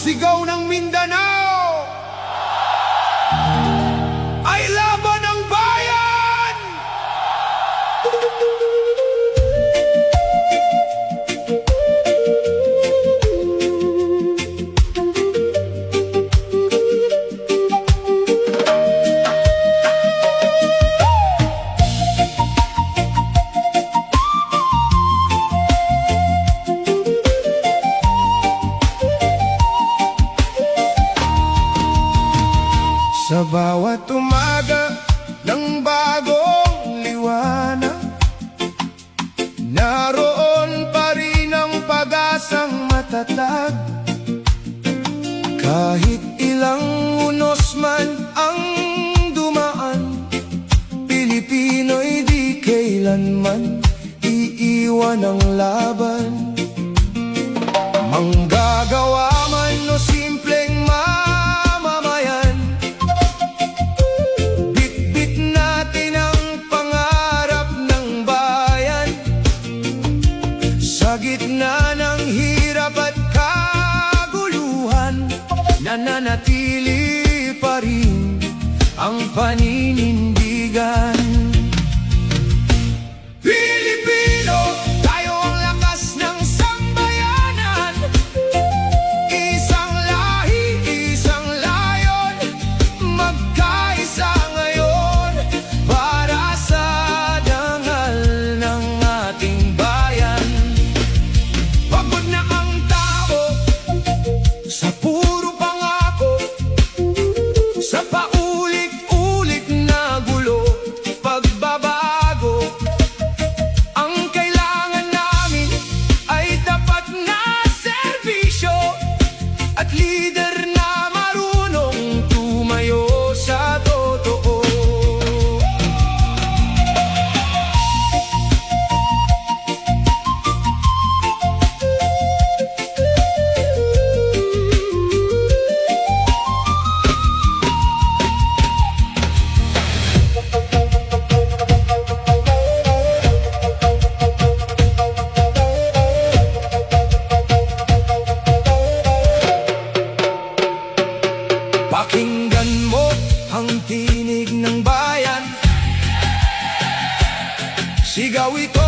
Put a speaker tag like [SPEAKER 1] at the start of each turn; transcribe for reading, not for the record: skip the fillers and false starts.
[SPEAKER 1] sigaw ng Mindanao ay laban ng bayan! Sa bawat umaga ng bagong liwanag, naroon pa rin ang pag-asang matatag. Kahit ilang unos man ang dumaan, Pilipino'y di kailanman iiwan ang laban. Manggagawa man o simpleng mamamayan, bitbit natin ang pangarap ng bayan. Sa gitna ng hirap at kaguluhan, nananatili pa rin ang paninindigan. Pilipino, tayo ang lakas ng sambayanan. Isang lahi, isang layon, magkaisa ngayon para sa dangal ng ating bayan. Pagod na ang tao sa puro pangako, sa paulit-ulit na gulo, pagbabago. Ang kailangan namin ay tapat na serbisyo at lider na marunong tumayo sa totoo. Pakinggan mo ang tinig ng bayan, sigaw ito